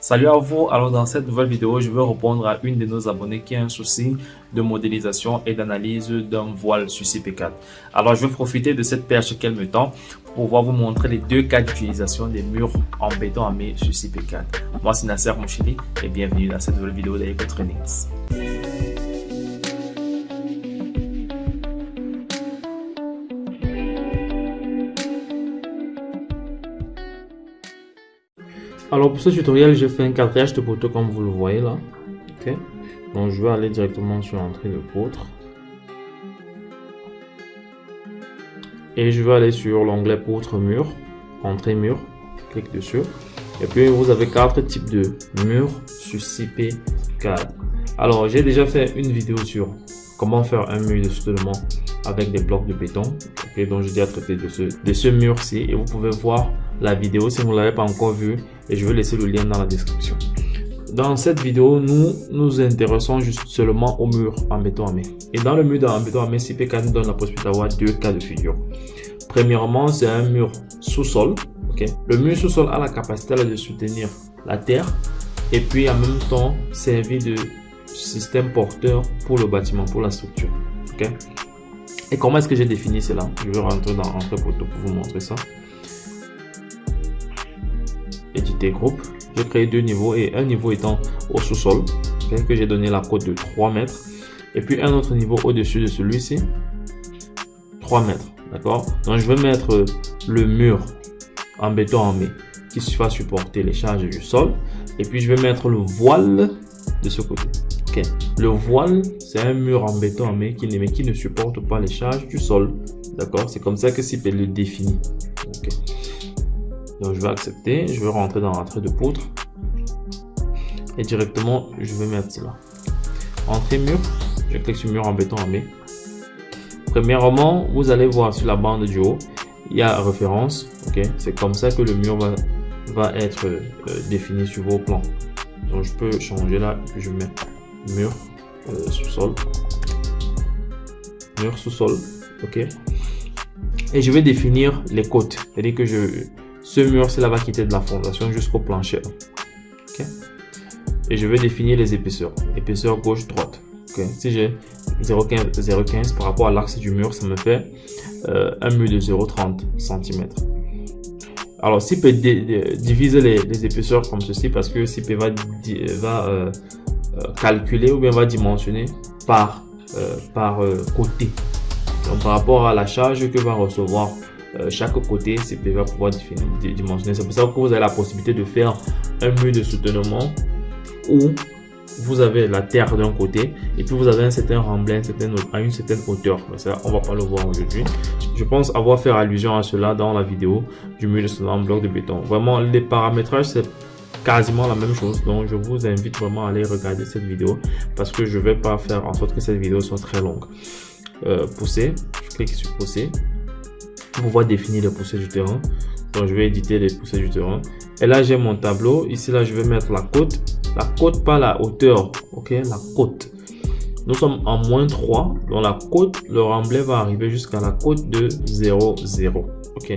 Salut à vous, alors dans cette nouvelle vidéo, je vais répondre à une de nos abonnés qui a un souci de modélisation et d'analyse d'un voile sur CP4. Alors je vais profiter de cette perche qu'elle me tend pour pouvoir vous montrer les deux cas d'utilisation des murs en béton armé sur CP4. Moi c'est Nasser Mouchili et bienvenue dans cette nouvelle vidéo d'EcoTrainings. Alors pour ce tutoriel, j'ai fait un quatriage de poteau comme vous le voyez là. Ok. Donc je vais aller directement sur entrée de poutre. Et je vais aller sur l'onglet poutre mur, entrée mur, clique dessus. Et puis vous avez 4 types de murs sur CP4. Alors j'ai déjà fait une vidéo sur comment faire un mur de soutènement avec des blocs de béton. Okay, donc j'ai déjà traité de ce mur-ci et vous pouvez voir la vidéo si vous ne l'avez pas encore vue et je vais laisser le lien dans la description. Dans cette vidéo, nous nous intéressons juste seulement au mur en béton armé. Et dans le mur en béton armé, CP4 nous donne la possibilité d'avoir deux cas de figure. Premièrement, c'est un mur sous-sol. Okay. Le mur sous-sol a la capacité de soutenir la terre et puis en même temps servir de système porteur pour le bâtiment, pour la structure. Okay. Et comment est-ce que j'ai défini cela? Je vais rentrer dans Entrée Poteau pour vous montrer ça. Éditer groupe. J'ai créé deux niveaux et un niveau étant au sous-sol, okay, que j'ai donné la cote de 3 mètres. Et puis un autre niveau au-dessus de celui-ci, 3 mètres. D'accord? Donc je vais mettre le mur en béton armé qui va supporter les charges du sol. Et puis je vais mettre le voile de ce côté. Okay. Le voile, c'est un mur en béton armé qui ne supporte pas les charges du sol. D'accord? C'est comme ça que CP le définit. Okay. Donc je vais accepter, je vais rentrer dans l'entrée de poutre. Et directement, je vais mettre cela. Entrée mur, je clique sur mur en béton armé. Premièrement, vous allez voir sur la bande du haut, il y a référence. Okay? C'est comme ça que le mur va être défini sur vos plans. Donc je peux changer là, puis je mets mur sous-sol, mur sous-sol, ok. Et je vais définir les côtes, c'est-à-dire que ce mur cela va quitter de la fondation jusqu'au plancher, ok. Et je vais définir les épaisseurs, épaisseur gauche droite, ok. Si j'ai 0,15 par rapport à l'axe du mur, ça me fait un mur de 0,30 cm. Alors CP divise les épaisseurs comme ceci parce que CP va calculer ou bien va dimensionner par côté. Donc par rapport à la charge que va recevoir chaque côté, CP va pouvoir dimensionner. C'est pour ça que vous avez la possibilité de faire un mur de soutènement où vous avez la terre d'un côté et puis vous avez un certain remblai à une certaine hauteur. Mais ça, on va pas le voir aujourd'hui. Je pense avoir fait allusion à cela dans la vidéo du mur de soutènement en bloc de béton. Vraiment, les paramétrages, c'est quasiment la même chose. Donc, je vous invite vraiment à aller regarder cette vidéo parce que je vais pas faire en sorte que cette vidéo soit très longue. Pousser, je clique sur pousser pour pouvoir définir les poussées du terrain. Donc, je vais éditer les poussées du terrain. Et là, j'ai mon tableau. Ici, là, je vais mettre la côte. La côte, pas la hauteur. Ok, la côte. Nous sommes en -3. Donc, la côte, le remblai va arriver jusqu'à la côte de 0,0. Ok.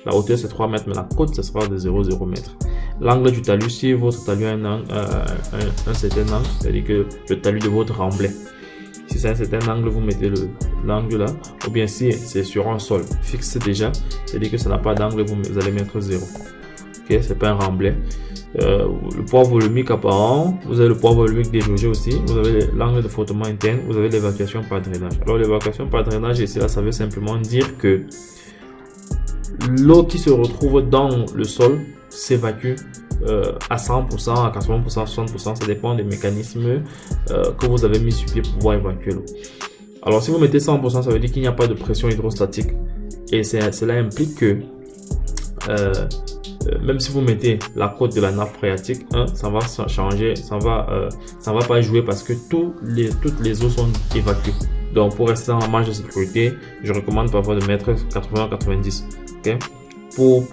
La hauteur, c'est 3 mètres, mais la côte, ce sera de 0,0 mètres. L'angle du talus, si votre talus a un certain angle, c'est-à-dire que le talus de votre remblai, si c'est un certain angle, vous mettez l'angle là. Ou bien si c'est sur un sol fixe déjà, c'est-à-dire que ça n'a pas d'angle, vous allez mettre 0. Ok, c'est pas un remblai. Le poids volumique apparent, vous avez le poids volumique déjaugé aussi, vous avez l'angle de frottement interne, vous avez l'évacuation par drainage. Alors l'évacuation par drainage ici là, ça veut simplement dire que l'eau qui se retrouve dans le sol s'évacue à 100%, à 80%, à 60%, ça dépend des mécanismes que vous avez mis sur pied pour pouvoir évacuer l'eau. Alors si vous mettez 100%, ça veut dire qu'il n'y a pas de pression hydrostatique et cela implique que même si vous mettez la côte de la nappe phréatique, ça va changer, ça va pas jouer parce que toutes les eaux sont évacuées. Donc pour rester dans la marge de sécurité, je recommande parfois de mettre 80-90. Okay? Pour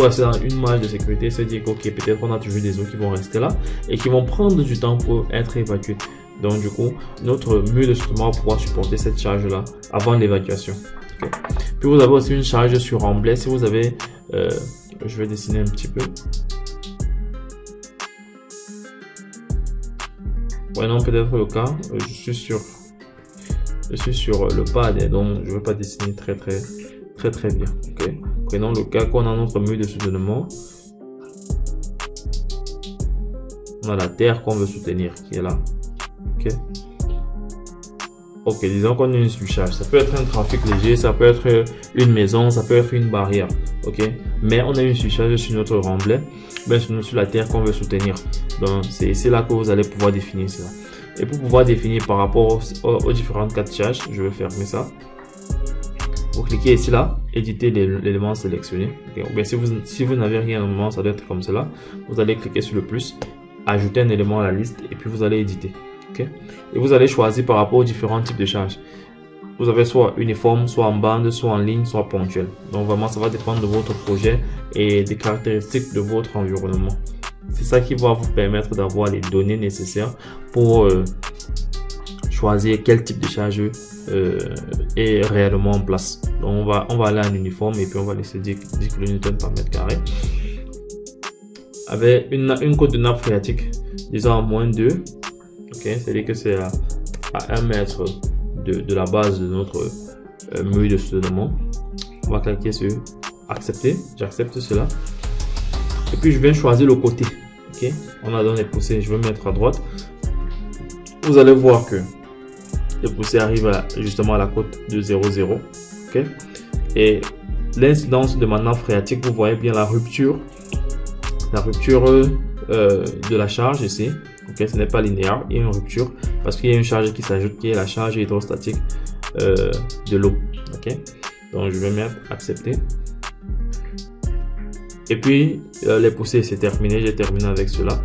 rester dans une marge de sécurité, c'est dire que peut-être on a toujours des eaux qui vont rester là et qui vont prendre du temps pour être évacuées. Donc du coup, notre mur de soutènement va pouvoir supporter cette charge là avant l'évacuation. Okay? Puis vous avez aussi une charge sur remblai. Si vous avez, je vais dessiner un petit peu. Prenons peut-être le cas, je suis sur le pad, et donc je ne vais pas dessiner très bien. Ok, prenons le cas qu'on a notre mur de soutènement. On a la terre qu'on veut soutenir qui est là. Ok. Ok, disons qu'on a une surcharge. Ça peut être un trafic léger, ça peut être une maison, ça peut être une barrière. Ok, mais on a une surcharge sur notre remblai, ben sur la terre qu'on veut soutenir. Donc c'est là que vous allez pouvoir définir cela. Et pour pouvoir définir par rapport aux différentes cas de charge, je vais fermer ça. Vous cliquez ici là, éditer l'élément sélectionné. Okay. Bien, si vous n'avez rien au moment, ça doit être comme cela. Vous allez cliquer sur le plus, ajouter un élément à la liste et puis vous allez éditer. Okay. Et vous allez choisir par rapport aux différents types de charges. Vous avez soit uniforme, soit en bande, soit en ligne, soit ponctuel. Donc vraiment, ça va dépendre de votre projet et des caractéristiques de votre environnement. C'est ça qui va vous permettre d'avoir les données nécessaires pour choisir quel type de charge est réellement en place. Donc on va aller en uniforme et puis on va laisser 10 kN par mètre carré. Avec une cote de nappe phréatique, disons à -2. Okay, c'est-à-dire que c'est à 1 mètre de la base de notre mur de soutènement. On va cliquer sur accepter. J'accepte cela. Et puis je vais choisir le côté. Ok, on a donné les poussées, je vais mettre à droite. Vous allez voir que les poussées arrivent justement à la cote de 0,0. Ok, et l'incidence de ma nappe phréatique, vous voyez bien la rupture de la charge ici. Ok, ce n'est pas linéaire, il y a une rupture parce qu'il y a une charge qui s'ajoute, qui est la charge hydrostatique de l'eau. Ok, donc je vais mettre accepter. Et puis les poussées, c'est terminé. J'ai terminé avec cela.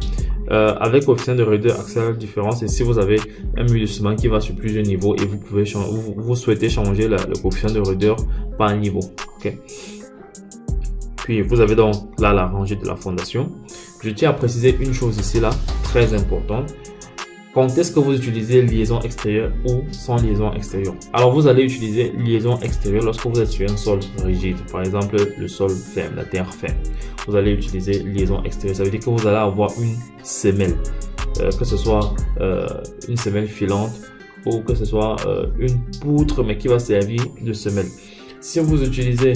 Avec coefficient de raideur axiale différence, et si vous avez un mur de ciment qui va sur plusieurs niveaux et vous pouvez vous souhaitez changer le coefficient de raideur par niveau. Ok. Puis vous avez donc là la rangée de la fondation. Je tiens à préciser une chose ici là, très importante. Quand est-ce que vous utilisez liaison extérieure ou sans liaison extérieure? Alors vous allez utiliser liaison extérieure lorsque vous êtes sur un sol rigide, par exemple le sol ferme, la terre ferme. Vous allez utiliser liaison extérieure, ça veut dire que vous allez avoir une semelle, que ce soit une semelle filante ou que ce soit une poutre mais qui va servir de semelle. Si vous utilisez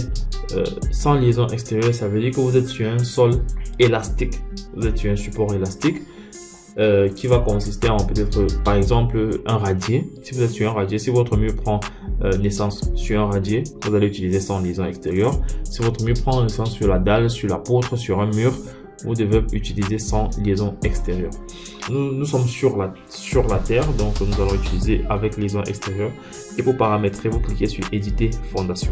sans liaison extérieure, ça veut dire que vous êtes sur un sol élastique, vous êtes sur un support élastique qui va consister en peut-être par exemple un radier. Si vous êtes sur un radier, si votre mur prend naissance sur un radier, vous allez utiliser sans liaison extérieure. Si votre mur prend naissance sur la dalle, sur la poutre, sur un mur, vous devez utiliser sans liaison extérieure. Nous sommes sur la terre, donc nous allons utiliser avec liaison extérieure. Et pour paramétrer, vous cliquez sur éditer fondation.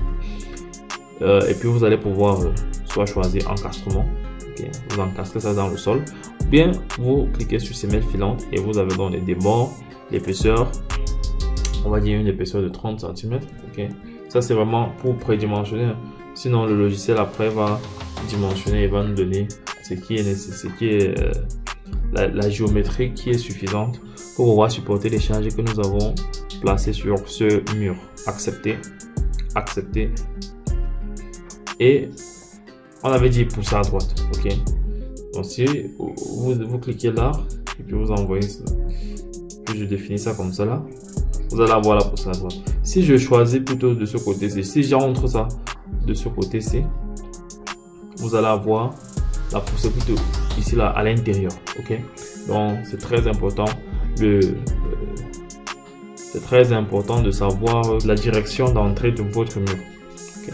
Et puis vous allez pouvoir soit choisir encastrement, okay, vous encastrez ça dans le sol, ou bien vous cliquez sur semelle filante et vous avez donc des bords, l'épaisseur, on va dire une épaisseur de 30 cm. Okay. Ça c'est vraiment pour prédimensionner, sinon le logiciel après va dimensionner et va nous donner ce qui est la géométrie qui est suffisante pour pouvoir supporter les charges que nous avons placées sur ce mur. Accepter, accepter. Et on avait dit pousser à droite. Ok, donc si vous cliquez là et puis vous envoyez ça, puis je définis ça comme ça là, vous allez avoir la poussée à droite. Si je choisis plutôt de ce côté-ci, si j'entre ça de ce côté-ci, vous allez avoir la poussée plutôt ici là à l'intérieur. Ok, donc c'est très important de savoir la direction d'entrée de votre mur. Okay.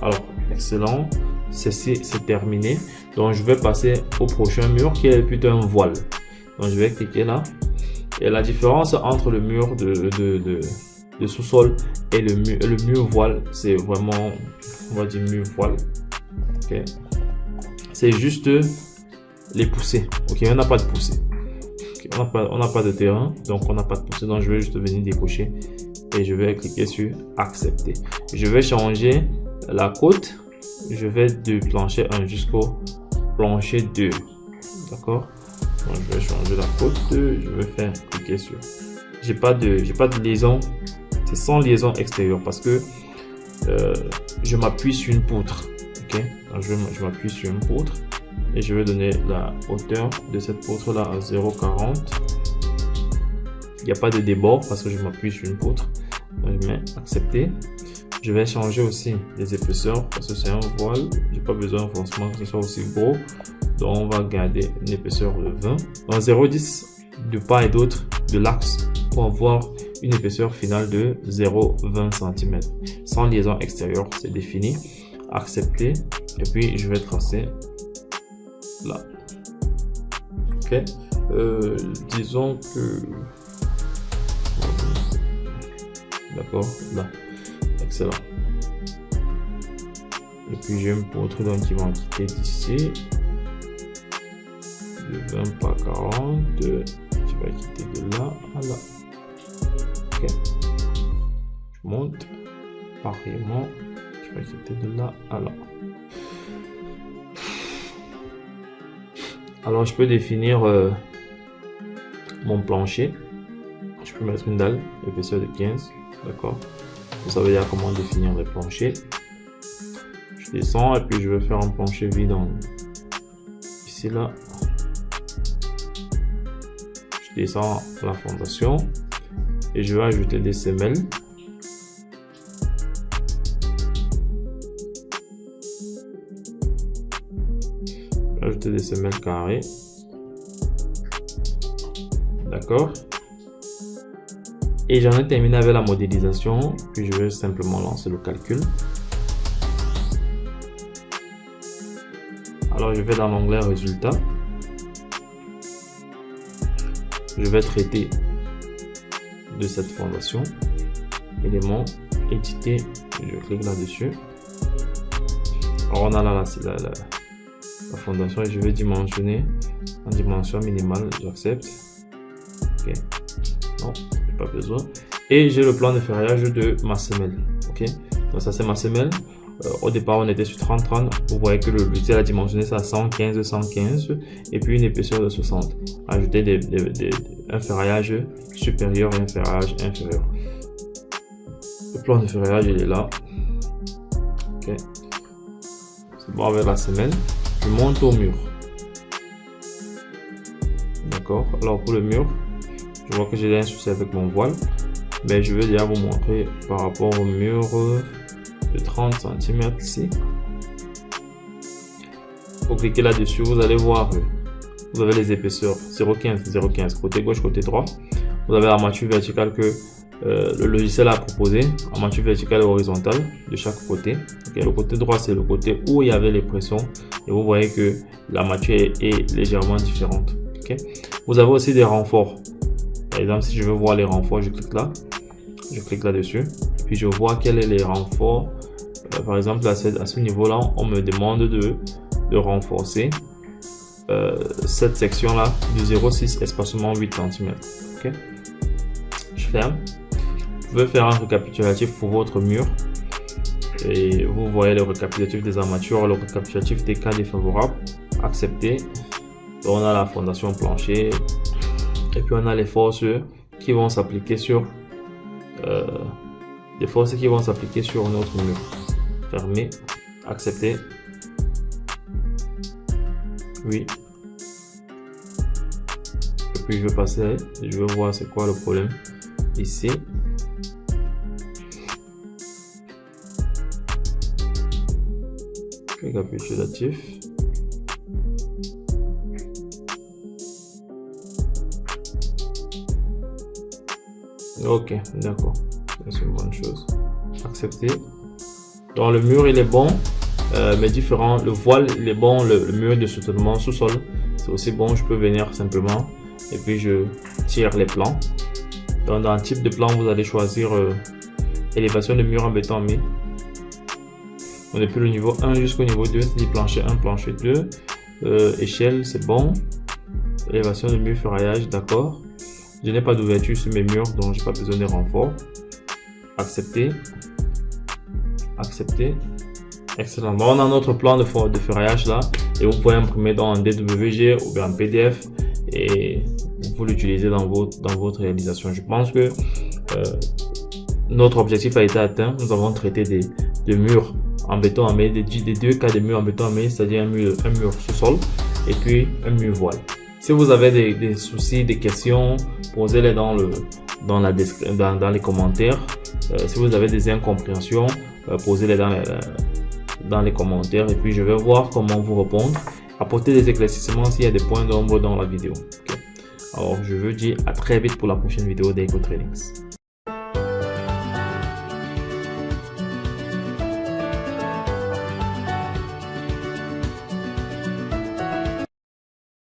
Alors excellent, ceci c'est terminé. Donc je vais passer au prochain mur qui est plutôt un voile. Donc je vais cliquer là, et la différence entre le mur de sous-sol et le mur voile, c'est vraiment, on va dire mur voile. Ok, c'est juste les poussées. Ok, on n'a pas de poussée. Okay, on n'a pas de terrain, donc on n'a pas de poussée. Donc je vais juste venir décocher et je vais cliquer sur accepter. Je vais changer la côte. Je vais du plancher 1 jusqu'au plancher 2. D'accord, donc je vais changer la côte. Je vais faire cliquer sur. J'ai pas de liaison. C'est sans liaison extérieure parce que je m'appuie sur une poutre. Ok, donc je m'appuie sur une poutre et je vais donner la hauteur de cette poutre là à 0,40. n'y a pas de débord parce que je m'appuie sur une poutre. Donc, je mets accepter. Je vais changer aussi les épaisseurs parce que c'est un voile. J'ai pas besoin forcément que ce soit aussi gros. Donc on va garder une épaisseur de 20. Donc 0,10 de part et d'autre de l'axe pour avoir une épaisseur finale de 0,20 cm. Sans liaison extérieure, c'est défini. Accepter. Et puis je vais tracer là. Ok. Disons que... D'accord, là. Excellent. Et puis j'ai une poutre donc qui va quitter d'ici. De 20 par 40. Qui va quitter de là à là. Ok. Je monte. Pareillement. Qui va quitter de là à là. Alors je peux définir mon plancher. Je peux mettre une dalle, épaisseur de 15. D'accord. Vous savez déjà comment définir les planchers. Je descends et puis je vais faire un plancher vide ici là. Je descends la fondation et je vais ajouter des semelles. Ajouter des semelles carrées. D'accord. Et j'en ai terminé avec la modélisation, puis je vais simplement lancer le calcul. Alors je vais dans l'onglet résultats. Je vais traiter de cette fondation. Élément, éditer, je clique là-dessus. Alors on a là la fondation et je vais dimensionner en dimension minimale, j'accepte. Ok, non. Pas besoin. Et j'ai le plan de ferraillage de ma semelle. Ok, donc ça c'est ma semelle. Au départ on était sur 30-30. Vous voyez que le luthier a dimensionné ça à 115 et puis une épaisseur de 60. Ajouter un ferraillage supérieur et un ferraillage inférieur. Le plan de ferraillage il est là. Ok, c'est bon avec la semelle. Je monte au mur. D'accord. Alors pour le mur, je vois que j'ai un souci avec mon voile, mais je vais déjà vous montrer par rapport au mur de 30 cm ici. Vous cliquez là-dessus, vous allez voir, vous avez les épaisseurs 0,15, côté gauche, côté droit. Vous avez l'armature verticale que le logiciel a proposé, armature verticale et horizontale de chaque côté. Okay, le côté droit, c'est le côté où il y avait les pressions et vous voyez que l'armature est légèrement différente. Okay. Vous avez aussi des renforts. Par exemple, si je veux voir les renforts, je clique là, je clique là-dessus, puis je vois quels sont les renforts. Par exemple, à ce niveau-là, on me demande de renforcer cette section-là du 0,6 espacement 8 cm. Okay. Je ferme. Vous pouvez faire un récapitulatif pour votre mur et vous voyez le récapitulatif des armatures, le récapitulatif des cas défavorables. Accepter. On a la fondation plancher. Et puis on a les forces qui vont s'appliquer sur notre mur. Fermer, accepter. Oui. Et puis je vais passer, je vais voir c'est quoi le problème ici. Récapitulatif. Ok, d'accord, c'est une bonne chose. Accepter. Donc le mur il est bon, mais différent. Le voile il est bon, le mur de soutènement sous-sol c'est aussi bon. Je peux venir simplement et puis je tire les plans. Donc dans le type de plan vous allez choisir élévation de mur en béton armé. On est depuis le niveau 1 jusqu'au niveau 2, c'est-à-dire plancher 1, plancher 2. Échelle c'est bon. Élévation de mur ferraillage, d'accord. Je n'ai pas d'ouverture sur mes murs, donc j'ai pas besoin de renfort. Accepter. Accepter. Excellent. Bon, on a notre plan de ferraillage là et vous pouvez imprimer dans un DWG ou bien en PDF et vous l'utilisez dans votre réalisation. Je pense que notre objectif a été atteint. Nous avons traité des murs en béton armé, des deux cas de murs en béton armé, c'est-à-dire un mur sous-sol et puis un mur voile. Si vous avez des soucis, des questions, posez-les dans les commentaires. Si vous avez des incompréhensions, posez-les dans les commentaires et puis je vais voir comment vous répondre. Apporter des éclaircissements s'il y a des points d'ombre dans la vidéo. Okay. Alors, je vous dis à très vite pour la prochaine vidéo d'EcoTradings.